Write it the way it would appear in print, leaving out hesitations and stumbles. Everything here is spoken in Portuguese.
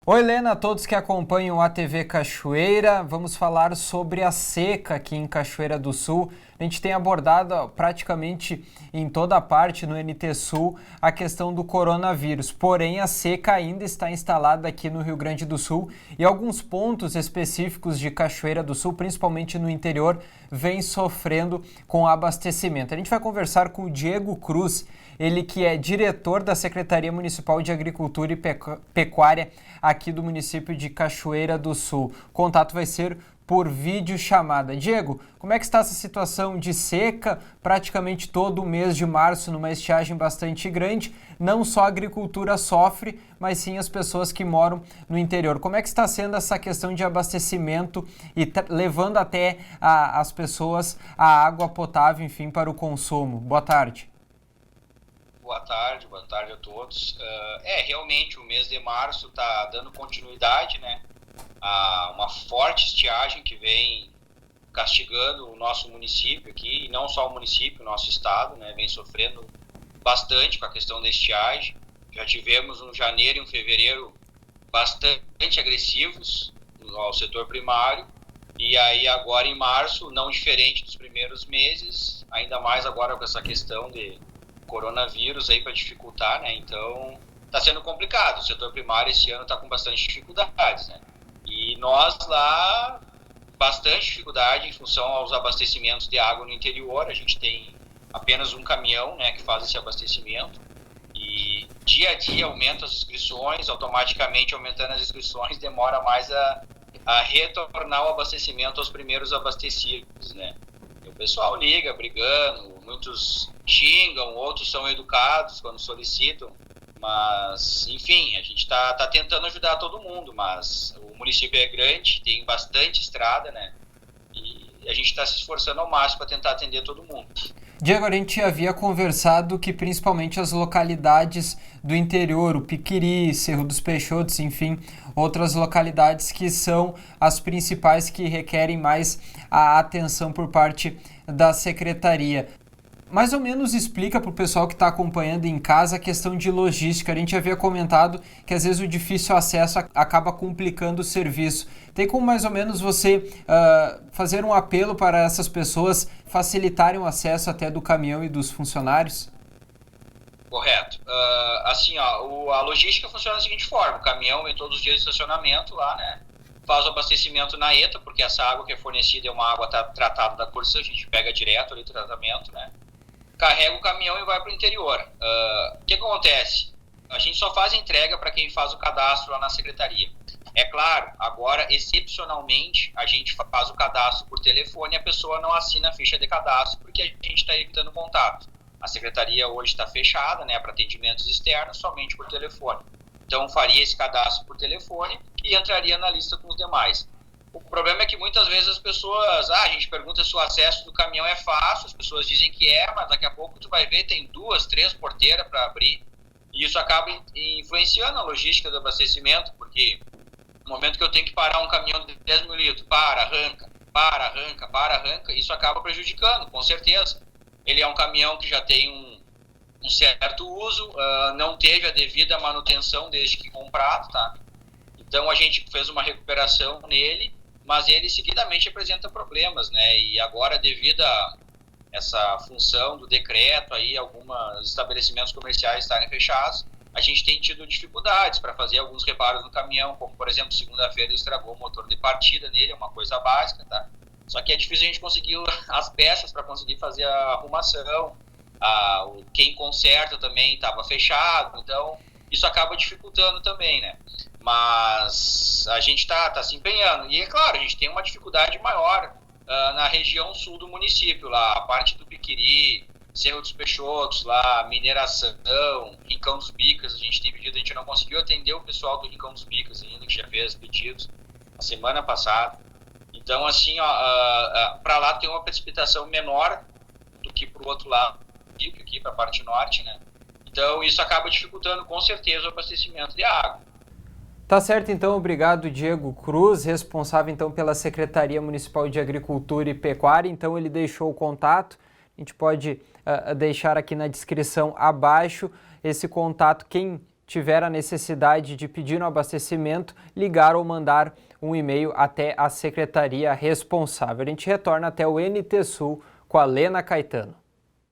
Oi, Helena, a todos que acompanham a TV Cachoeira. Vamos falar sobre a seca aqui em Cachoeira do Sul. A gente tem abordado praticamente em toda a parte no NT Sul a questão do coronavírus. Porém, a seca ainda está instalada aqui no Rio Grande do Sul e alguns pontos específicos de Cachoeira do Sul, principalmente no interior, vêm sofrendo com abastecimento. A gente vai conversar com o Diego Cruz, ele que é diretor da Secretaria Municipal de Agricultura e Pecuária aqui do município de Cachoeira do Sul. O contato vai ser por videochamada. Diego, como é que está essa situação de seca? Praticamente todo o mês de março, numa estiagem bastante grande, não só a agricultura sofre, mas sim as pessoas que moram no interior. Como é que está sendo essa questão de abastecimento e levando até as pessoas a água potável, enfim, para o consumo? Boa tarde. Boa tarde a todos. Realmente o mês de março está dando continuidade, né, a uma forte estiagem que vem castigando o nosso município aqui, e não só o município, o nosso estado, né, vem sofrendo bastante com a questão da estiagem. Já tivemos um janeiro e um fevereiro bastante agressivos ao setor primário, e aí agora em março, não diferente dos primeiros meses, ainda mais agora com essa questão de coronavírus aí para dificultar, né? Então está sendo complicado. O setor primário esse ano está com bastante dificuldades, né? E nós lá, bastante dificuldade em função aos abastecimentos de água no interior. A gente tem apenas um caminhão, né, que faz esse abastecimento. E dia a dia aumenta as inscrições, automaticamente aumentando as inscrições, demora mais a retornar o abastecimento aos primeiros abastecidos, né? E o pessoal liga brigando, muitos xingam, outros são educados quando solicitam, mas enfim, a gente está tentando ajudar todo mundo, mas o município é grande, tem bastante estrada, né? E a gente está se esforçando ao máximo para tentar atender todo mundo. Diego, a gente havia conversado que principalmente as localidades do interior, o Piquiri, Cerro dos Peixotos, enfim, outras localidades que são as principais que requerem mais a atenção por parte da secretaria. Mais ou menos explica para o pessoal que está acompanhando em casa a questão de logística. A gente havia comentado que às vezes o difícil acesso acaba complicando o serviço. Tem como mais ou menos você fazer um apelo para essas pessoas facilitarem o acesso até do caminhão e dos funcionários? Correto. A logística funciona da seguinte forma: o caminhão vem todos os dias de estacionamento lá, né? Faz o abastecimento na ETA, porque essa água que é fornecida é uma água tratada da Corsã, a gente pega direto ali o tratamento, né? Carrega o caminhão e vai para o interior. O que acontece? A gente só faz entrega para quem faz o cadastro lá na secretaria. É claro, agora, excepcionalmente, a gente faz o cadastro por telefone e a pessoa não assina a ficha de cadastro, porque a gente está evitando contato. A secretaria hoje está fechada, né, para atendimentos externos, somente por telefone. Então, faria esse cadastro por telefone e entraria na lista com os demais. O problema é que muitas vezes as pessoas, a gente pergunta se o acesso do caminhão é fácil, as pessoas dizem que é, mas daqui a pouco tu vai ver, tem 2, 3 porteiras para abrir, e isso acaba influenciando a logística do abastecimento, porque no momento que eu tenho que parar um caminhão de 10 mil litros, arranca, isso acaba prejudicando, com certeza. Ele é um caminhão que já tem um certo uso, não teve a devida manutenção desde que comprado, tá? Então a gente fez uma recuperação nele, mas ele seguidamente apresenta problemas, né? E agora, devido a essa função do decreto, aí alguns estabelecimentos comerciais estarem fechados, a gente tem tido dificuldades para fazer alguns reparos no caminhão, como por exemplo, segunda-feira estragou o motor de partida nele, é uma coisa básica, tá? Só que é difícil a gente conseguir as peças para conseguir fazer a arrumação, quem conserta também estava fechado, então isso acaba dificultando também, né? Mas a gente está se empenhando. E é claro, a gente tem uma dificuldade maior na região sul do município, lá a parte do Piquiri, Cerro dos Peixotos, lá mineração, Rincão dos Bicas, a gente tem pedido, a gente não conseguiu atender o pessoal do Rincão dos Bicas ainda, que já fez pedidos a semana passada. Então, assim, para lá tem uma precipitação menor do que para o outro lado, aqui para a parte norte, né? Então, isso acaba dificultando, com certeza, o abastecimento de água. Tá certo, então. Obrigado, Diego Cruz, responsável, então, pela Secretaria Municipal de Agricultura e Pecuária. Então, ele deixou o contato. A gente pode deixar aqui na descrição abaixo esse contato. Quem tiver a necessidade de pedir um abastecimento, ligar ou mandar um e-mail até a secretaria responsável. A gente retorna até o NT Sul com a Lena Caetano.